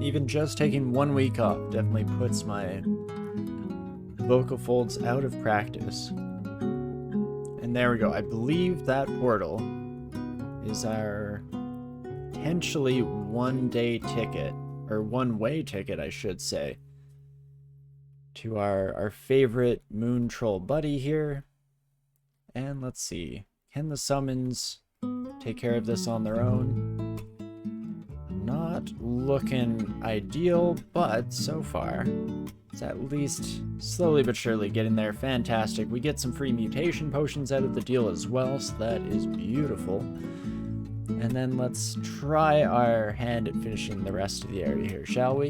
even just taking 1 week off definitely puts my vocal folds out of practice. And there we go. I believe that portal is our potentially one-day ticket, or one-way ticket, I should say, to our favorite moon troll buddy here. And let's see. Can the summons take care of this on their own? Not looking ideal, but so far it's at least slowly but surely getting there. Fantastic. We get some free mutation potions out of the deal as well, so that is beautiful. And then let's try our hand at finishing the rest of the area here, shall we?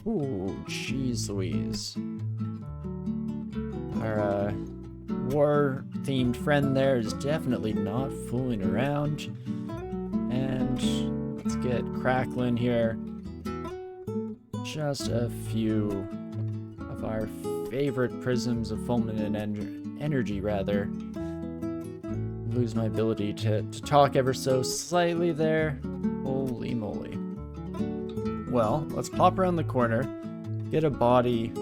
Ooh, jeez Louise. Our war-themed friend there is definitely not fooling around. And let's get crackling here. Just a few of our favorite prisms of fulminant energy, rather. Lose my ability to talk ever so slightly there. Holy moly. Well, let's pop around the corner, get a body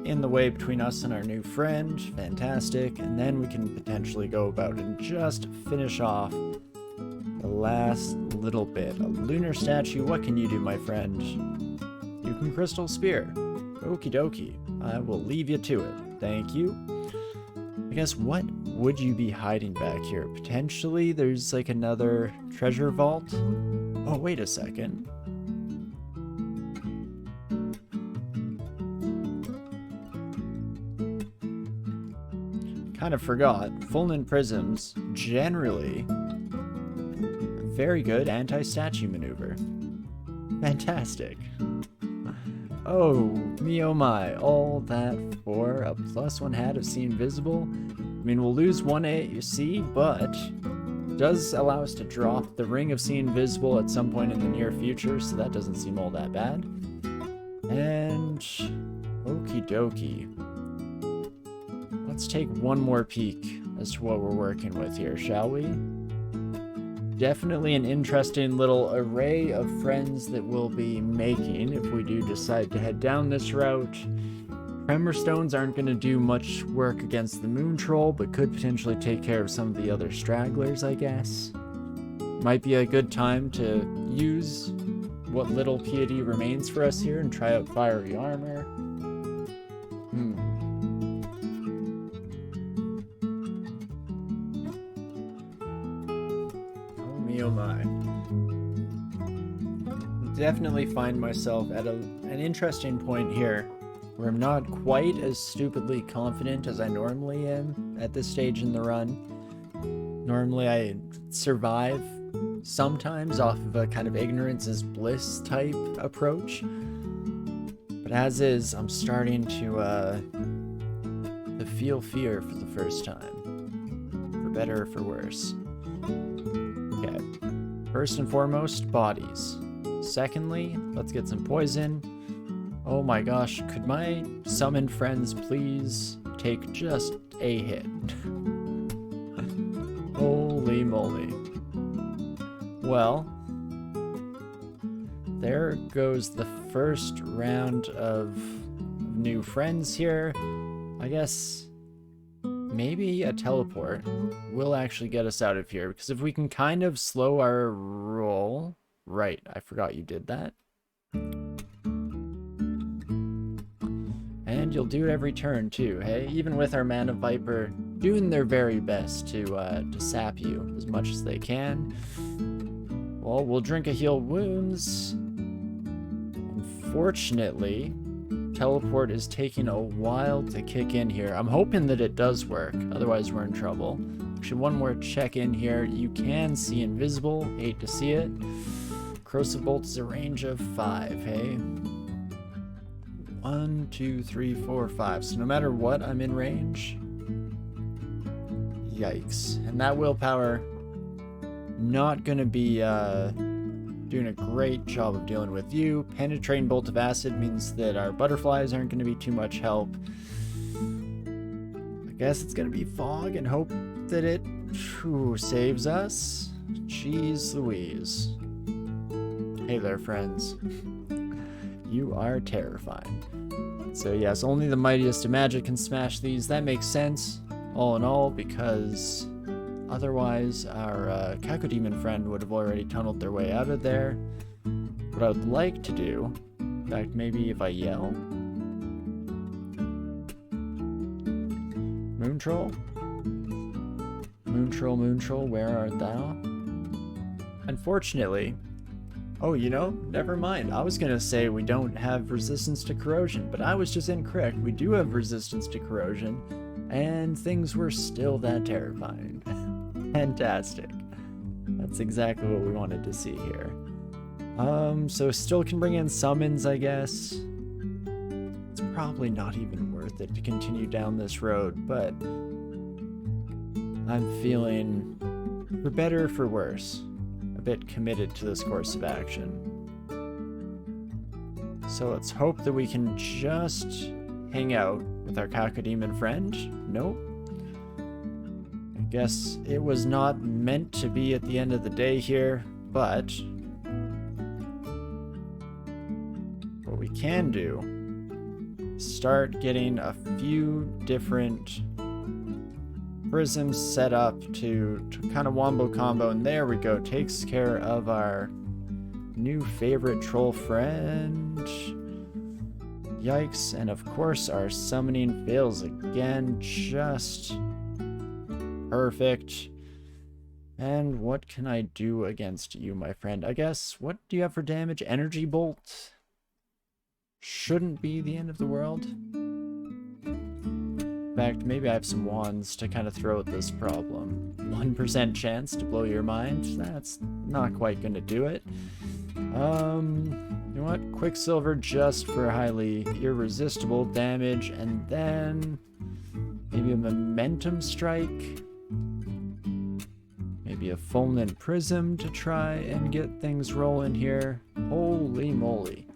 in the way between us and our new friend. Fantastic. And then we can potentially go about and just finish off the last little bit. A lunar statue. What can you do, my friend? You can crystal spear. Okie dokie. I will leave you to it. Thank you. I guess, what would you be hiding back here? Potentially there's like another treasure vault. Oh, wait a second. Kind of forgot. Fulminant prisms generally a very good anti-statue maneuver. Fantastic. Oh, me oh my, all that for a +1 hat of See Invisible. I mean, we'll lose 1 AC, but it does allow us to drop the Ring of See Invisible at some point in the near future, so that doesn't seem all that bad. And okie dokie. Let's take one more peek as to what we're working with here, shall we? Definitely an interesting little array of friends that we'll be making if we do decide to head down this route. Tremor stones aren't going to do much work against the moon troll, but could potentially take care of some of the other stragglers, I guess. Might be a good time to use what little piety remains for us here and try out fiery armor. Oh my. Definitely find myself at an interesting point here where I'm not quite as stupidly confident as I normally am at this stage in the run. Normally I survive sometimes off of a kind of ignorance is bliss type approach. But as is, I'm starting to feel fear for the first time. For better or for worse. Okay, first and foremost, bodies. Secondly, let's get some poison. Oh my gosh, could my summoned friends please take just a hit? Holy moly. Well, there goes the first round of new friends here. I guess maybe a teleport will actually get us out of here, because if we can kind of slow our roll... Right, I forgot you did that. And you'll do it every turn too, hey? Even with our Mana Viper doing their very best to sap you as much as they can. Well, we'll drink a heal wounds. Unfortunately, teleport is taking a while to kick in here. I'm hoping that it does work, otherwise we're in trouble. Actually, one more check in here. You can see invisible, hate to see it. Corrosive Bolt is a range of 5, hey? 1, 2, 3, 4, 5. So no matter what, I'm in range. Yikes. And that willpower, not gonna be doing a great job of dealing with you. Penetrating Bolt of Acid means that our butterflies aren't gonna be too much help. I guess it's gonna be Fog and hope that it saves us. Jeez Louise. Hey there, friends. You are terrifying. So yes, only the mightiest of magic can smash these. That makes sense, all in all, because otherwise our Cacodemon friend would have already tunneled their way out of there. What I would like to do, in fact, maybe if I yell, Moon Troll? Moon Troll, where art thou? Unfortunately, oh, you know, never mind. I was gonna say we don't have resistance to corrosion, but I was just incorrect. We do have resistance to corrosion, and things were still that terrifying. Fantastic. That's exactly what we wanted to see here. So still can bring in summons, I guess. It's probably not even worth it to continue down this road, but I'm feeling, for better or for worse, a bit committed to this course of action. So let's hope that we can just hang out with our Cacodemon friend. Nope. I guess it was not meant to be at the end of the day here, but what we can do is start getting a few different prisms set up to kind of wombo combo, and there we go. Takes care of our new favorite troll friend. Yikes, and of course our summoning fails again. Just perfect. And what can I do against you, my friend? I guess, what do you have for damage? Energy Bolt? Shouldn't be the end of the world. In fact, maybe I have some wands to kind of throw at this problem. 1% chance to blow your mind. That's not quite going to do it. You know what? Quicksilver just for highly irresistible damage, and then maybe a momentum strike. Maybe a fulminant prism to try and get things rolling here. Holy moly.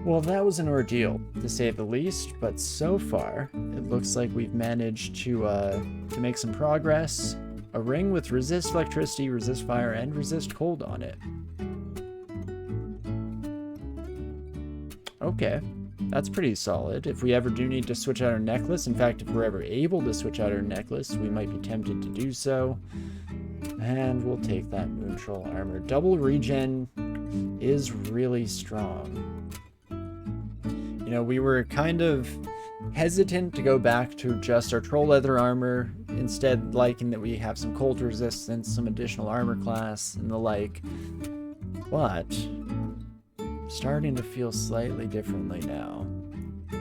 Well, that was an ordeal, to say the least, but so far, it looks like we've managed to make some progress. A ring with resist electricity, resist fire, and resist cold on it. Okay, that's pretty solid. If we ever do need to switch out our necklace, in fact, if we're ever able to switch out our necklace, we might be tempted to do so. And we'll take that Moon Troll armor. Double regen is really strong. You know, we were kind of hesitant to go back to just our troll leather armor, instead liking that we have some cold resistance, some additional armor class, and the like. But starting to feel slightly differently now.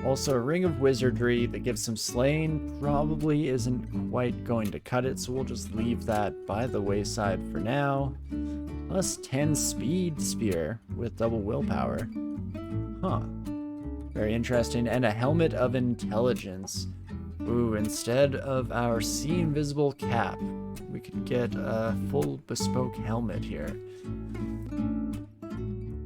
Also, a ring of wizardry that gives some slaying probably isn't quite going to cut it, so we'll just leave that by the wayside for now. Plus 10 speed spear with double willpower. Huh. Very interesting. And a helmet of intelligence. Ooh, instead of our see invisible cap, we could get a full bespoke helmet here.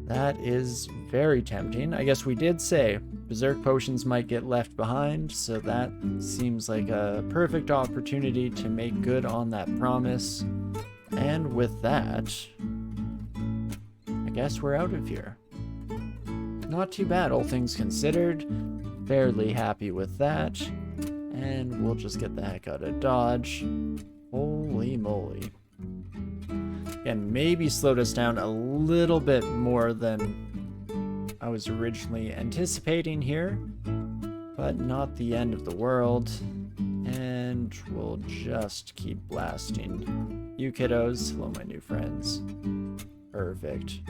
That is very tempting. I guess we did say berserk potions might get left behind, so that seems like a perfect opportunity to make good on that promise. And with that, I guess we're out of here. Not too bad, all things considered. Fairly happy with that. And we'll just get the heck out of Dodge. Holy moly. Again, maybe slowed us down a little bit more than I was originally anticipating here. But not the end of the world. And we'll just keep blasting. You kiddos, hello my new friends. Perfect.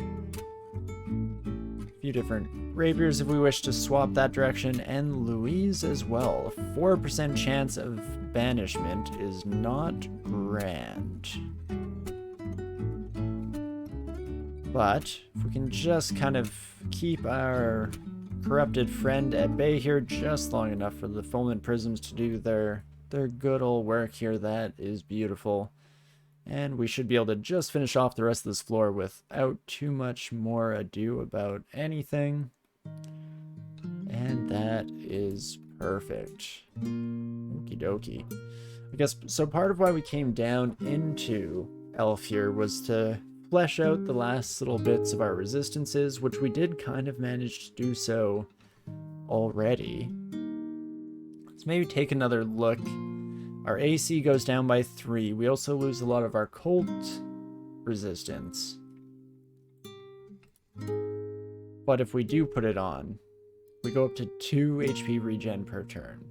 Few different rapiers if we wish to swap that direction, and Louise as well. A 4% chance of banishment is not grand. But if we can just kind of keep our corrupted friend at bay here just long enough for the fulminant prisms to do their good old work here, that is beautiful. And we should be able to just finish off the rest of this floor without too much more ado about anything. And that is perfect. Okie dokie. I guess, so part of why we came down into Elf here was to flesh out the last little bits of our resistances, which we did kind of manage to do so already. Let's maybe take another look. Our AC goes down by 3. We also lose a lot of our cold resistance. But if we do put it on, we go up to 2 HP regen per turn.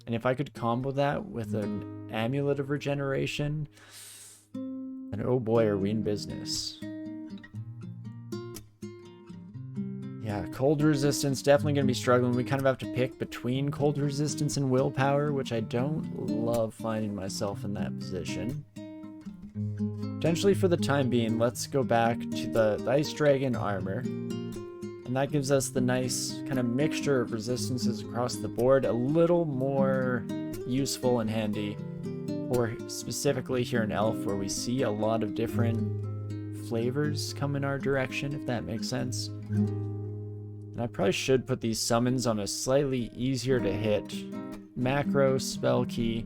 And if I could combo that with an amulet of regeneration, then oh boy, are we in business. Yeah, cold resistance, definitely going to be struggling. We kind of have to pick between cold resistance and willpower, which I don't love finding myself in that position. Potentially for the time being, let's go back to the Ice Dragon armor. And that gives us the nice kind of mixture of resistances across the board, a little more useful and handy, or specifically here in Elf, where we see a lot of different flavors come in our direction, if that makes sense. And I probably should put these summons on a slightly easier to hit macro spell key,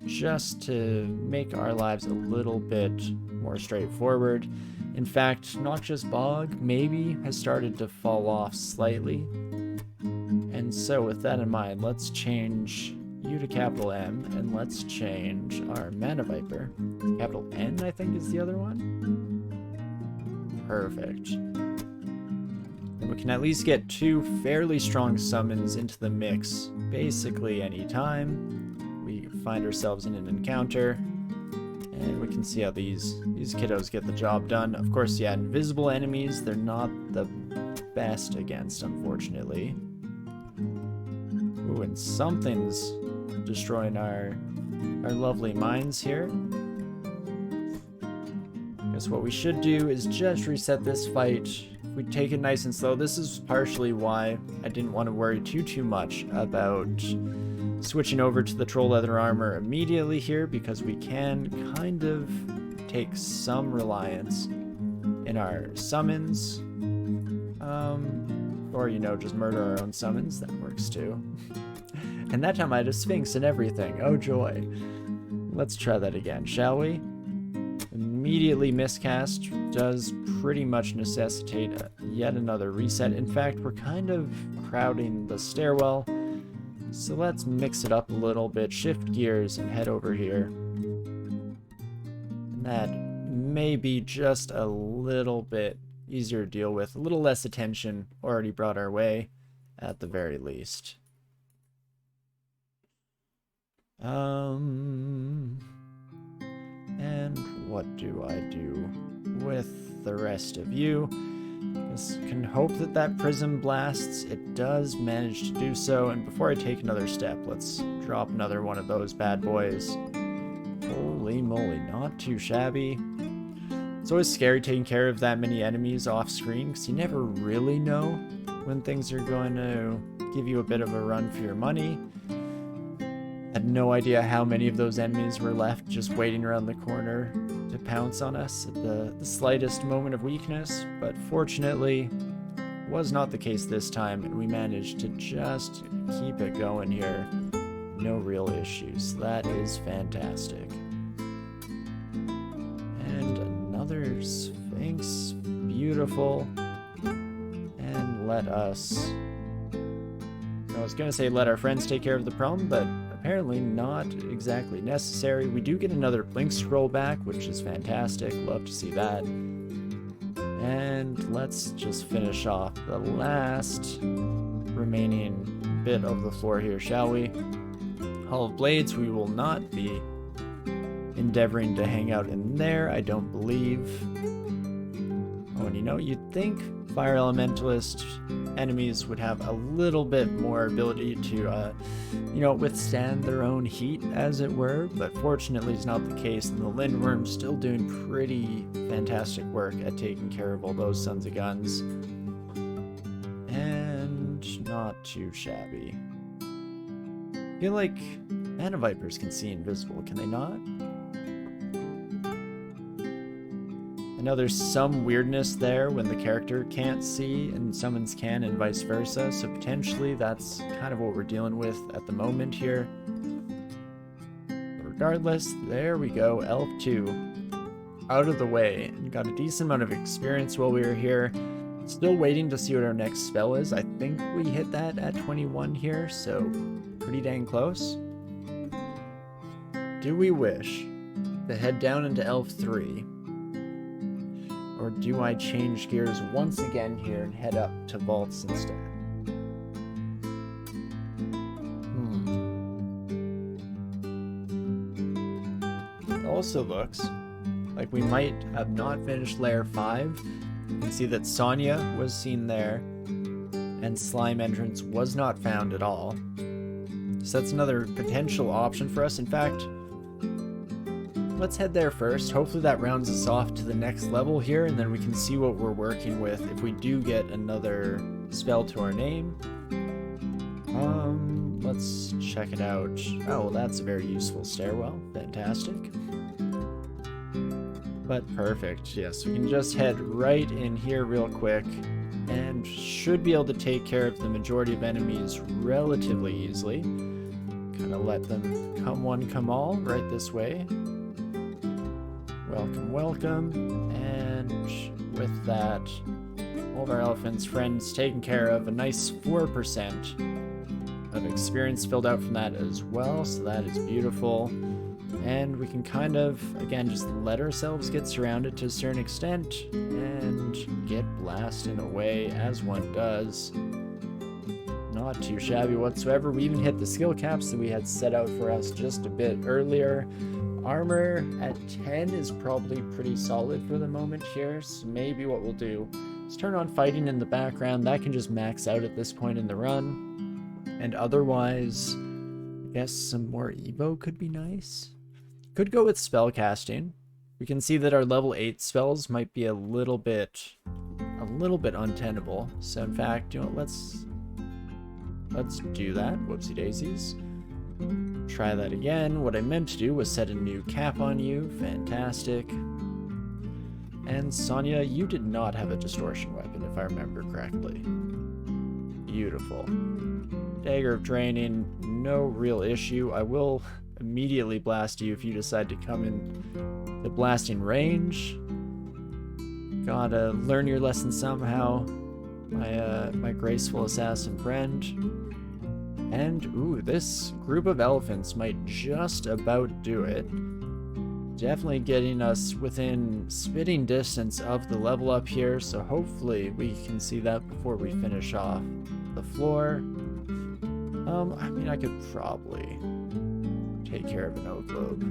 just to make our lives a little bit more straightforward. In fact, Noxious Bog maybe has started to fall off slightly. And so with that in mind, let's change U to capital M, and let's change our Mana Viper. Capital N, I think, is the other one. Perfect. And we can at least get 2 fairly strong summons into the mix basically anytime we find ourselves in an encounter. And we can see how these kiddos get the job done. Of course, yeah, invisible enemies, they're not the best against, unfortunately. Ooh, and something's destroying our lovely mines here. Guess what we should do is just reset this fight. If we take it nice and slow, this is partially why I didn't want to worry too much about switching over to the troll leather armor immediately here, because we can kind of take some reliance in our summons, or you know, just murder our own summons. That works too. And that time I had a Sphinx and everything. Oh joy. Let's try that again, shall we? Immediately miscast does pretty much necessitate yet another reset. In fact, we're kind of crowding the stairwell. So let's mix it up a little bit, shift gears, and head over here. And that may be just a little bit easier to deal with, a little less attention already brought our way, at the very least. And what do I do with the rest of you? Just can hope that that prism blasts. It does manage to do so. And before I take another step, let's drop another one of those bad boys. Holy moly, not too shabby. It's always scary taking care of that many enemies off screen, because you never really know when things are going to give you a bit of a run for your money. I had no idea how many of those enemies were left just waiting around the corner to pounce on us at the slightest moment of weakness, but fortunately was not the case this time, and we managed to just keep it going here. No real issues. That is fantastic. And another Sphinx. Beautiful. And let us... I was going to say let our friends take care of the problem, but apparently not exactly necessary. We do get another Blink Scroll back, which is fantastic. Love to see that. And let's just finish off the last remaining bit of the floor here, shall we? Hall of Blades, we will not be endeavoring to hang out in there, I don't believe. Oh, and you know, you'd think Fire Elementalist enemies would have a little bit more ability to, you know, withstand their own heat, as it were, but fortunately it's not the case, and the Lindworm's still doing pretty fantastic work at taking care of all those sons of guns. And not too shabby. I feel like Mana Vipers can see invisible, can they not? I know there's some weirdness there when the character can't see and summons can, and vice versa, so potentially that's kind of what we're dealing with at the moment here. Regardless, there we go, Elf 2. out of the way and got a decent amount of experience while we were here. Still waiting to see what our next spell is. I think we hit that at 21 here, so pretty dang close. Do we wish to head down into Elf 3? Or do I change gears once again here and head up to Vaults instead? It also looks like we might have not finished Layer 5. You can see that Sonya was seen there, and Slime Entrance was not found at all. So that's another potential option for us. In fact, let's head there first. Hopefully that rounds us off to the next level here, and then we can see what we're working with if we do get another spell to our name. Let's check it out. Oh, well, that's a very useful stairwell. Fantastic. But perfect. Yes, we can just head right in here real quick and should be able to take care of the majority of enemies relatively easily. Kind of let them come one, come all right this way. Welcome, welcome. And with that, all of our elephants' friends taken care of. A nice 4% of experience filled out from that as well, so that is beautiful. And we can kind of, again, just let ourselves get surrounded to a certain extent and get blasting away as one does. Not too shabby whatsoever. We even hit the skill caps that we had set out for us just a bit earlier. Armor at 10 is probably pretty solid for the moment here, so maybe what we'll do is turn on fighting in the background. That can just max out at this point in the run. And otherwise, I guess some more Evo could be nice. Could go with spell casting. We can see that our level 8 spells might be a little bit untenable. So in fact, you know, let's do that. Whoopsie daisies. Try that again. What I meant to do was set a new cap on you. Fantastic. And Sonya, you did not have a distortion weapon, if I remember correctly. Beautiful. Dagger of Draining, no real issue. I will immediately blast you if you decide to come in the blasting range. Gotta learn your lesson somehow, my graceful assassin friend. And ooh, this group of elephants might just about do it. Definitely getting us within spitting distance of the level up here, so hopefully we can see that before we finish off the floor. I mean, I could probably take care of an oak globe.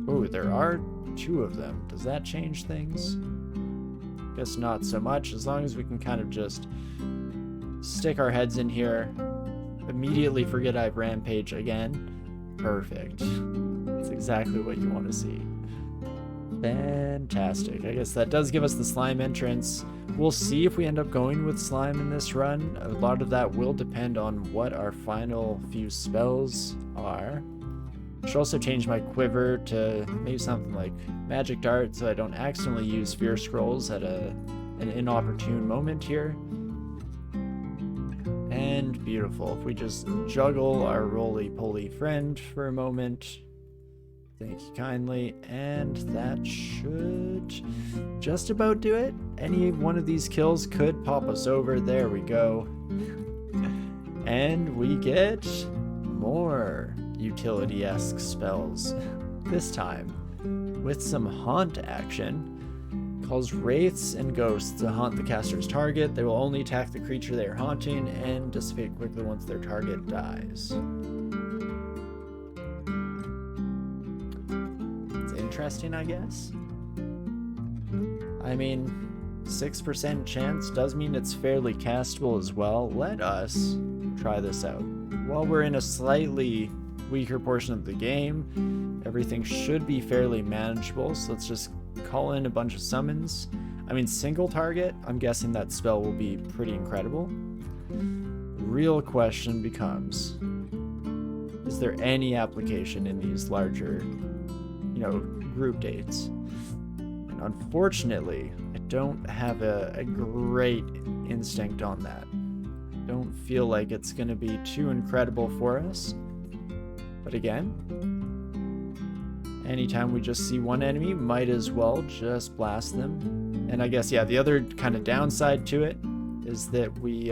Ooh, there are 2 of them. Does that change things? Guess not so much, as long as we can kind of just stick our heads in here, immediately forget I've rampage again. Perfect. That's exactly what you want to see. Fantastic. I guess that does give us the slime entrance. We'll see if we end up going with slime in this run. A lot of that will depend on what our final few spells are. I should also change my quiver to maybe something like magic dart so I don't accidentally use fear scrolls at an inopportune moment here. And beautiful. If we just juggle our roly-poly friend for a moment. Thank you kindly, and that should just about do it. Any one of these kills could pop us over. There we go. And we get more utility-esque spells. This time with some haunt action. Calls wraiths and ghosts to haunt the caster's target. They will only attack the creature they are haunting and dissipate quickly once their target dies. Interesting, I guess. I mean, 6% chance does mean it's fairly castable as well. Let us try this out. While we're in a slightly weaker portion of the game, everything should be fairly manageable, so let's just call in a bunch of summons. I mean, single target, I'm guessing that spell will be pretty incredible. Real question becomes, is there any application in these larger, you know, group dates? And unfortunately, I don't have a great instinct on that. Don't feel like it's going to be too incredible for us. But again, anytime we just see one enemy, might as well just blast them. And I guess, yeah, the other kind of downside to it is that we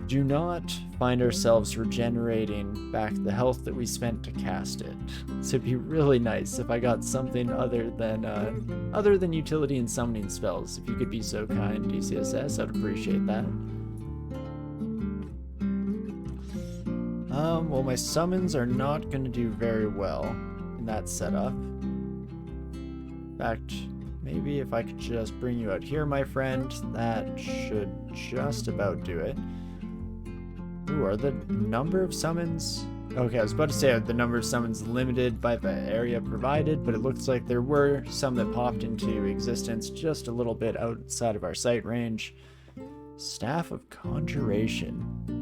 do not find ourselves regenerating back the health that we spent to cast it. So it'd be really nice if I got something other than utility and summoning spells. If you could be so kind, DCSS, I'd appreciate that. Well, my summons are not going to do very well in that setup. In fact, maybe if I could just bring you out here, my friend, that should just about do it. Ooh, are the number of summons... Okay, I was about to say, are the number of summons limited by the area provided, but it looks like there were some that popped into existence just a little bit outside of our sight range. Staff of Conjuration.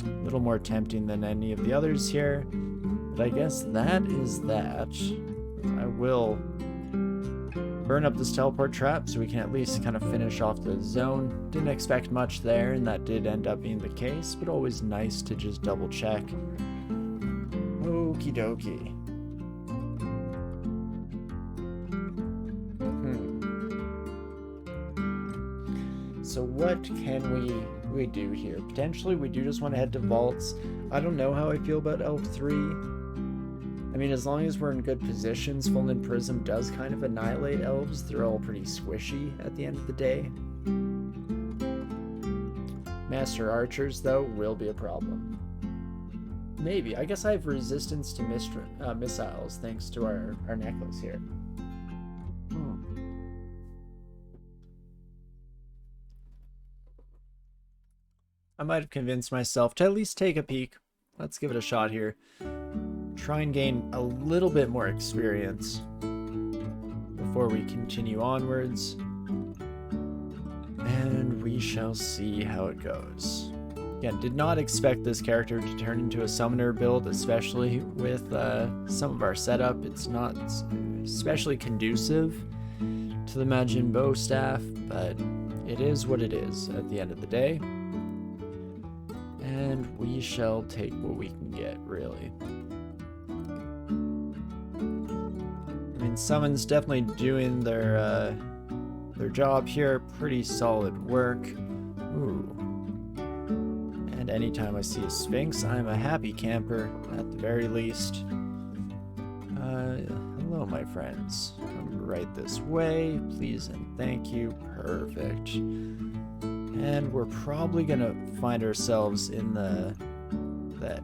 A little more tempting than any of the others here, but I guess that is that. I will burn up this teleport trap so we can at least kind of finish off the zone. Didn't expect much there, and that did end up being the case, but always nice to just double check. Okie dokie. So what can we do here? Potentially we do just want to head to vaults. I don't know how I feel about Elf 3. I mean, as long as we're in good positions, Fulmin Prism does kind of annihilate elves. They're all pretty squishy at the end of the day. Master Archers, though, will be a problem. Maybe. I guess I have resistance to missiles thanks to our necklace here. I might have convinced myself to at least take a peek. Let's give it a shot here. Try and gain a little bit more experience before we continue onwards. And we shall see how it goes. Again, did not expect this character to turn into a summoner build, especially with some of our setup. It's not especially conducive to the Majin Bow staff, but it is what it is at the end of the day. And we shall take what we can get, really. I mean, summons definitely doing their job here. Pretty solid work. Ooh. And anytime I see a Sphinx, I'm a happy camper, at the very least. Hello, my friends. Come right this way, please and thank you. Perfect. And we're probably gonna find ourselves in the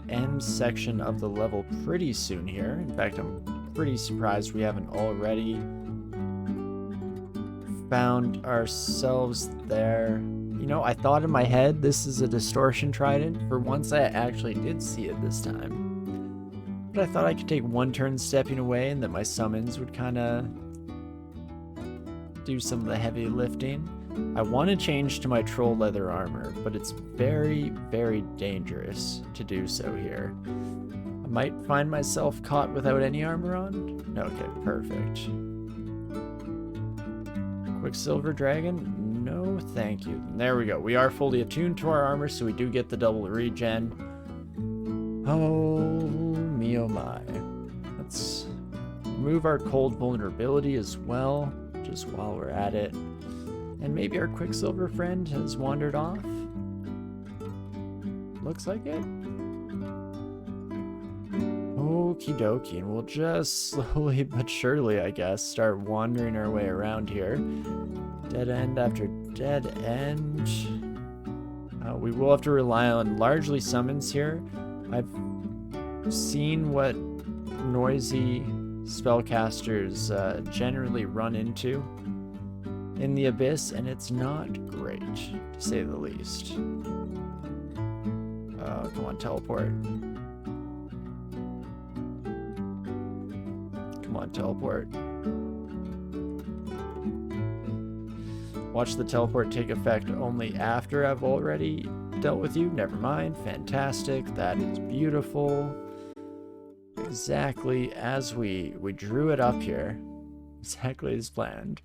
end section of the level pretty soon here. In fact, I'm pretty surprised we haven't already found ourselves there. You know, I thought in my head this is a distortion trident. For once I actually did see it this time. But I thought I could take one turn stepping away and that my summons would kind of do some of the heavy lifting. I want to change to my troll leather armor, but it's very, very dangerous to do so here. I might find myself caught without any armor on. Okay, perfect. Quicksilver Dragon? No, thank you. There we go. We are fully attuned to our armor, so we do get the double regen. Oh, me oh my. Let's remove our cold vulnerability as well, just while we're at it. And maybe our Quicksilver friend has wandered off. Looks like it. Okie dokie, and we'll just slowly but surely, I guess, start wandering our way around here. Dead end after dead end. We will have to rely on largely summons here. I've seen what noisy spellcasters generally run into in the Abyss, and it's not great, to say the least. Come on, teleport. Come on, teleport. Watch the teleport take effect only after I've already dealt with you. Never mind. Fantastic. That is beautiful. Exactly as we drew it up here. Exactly as planned.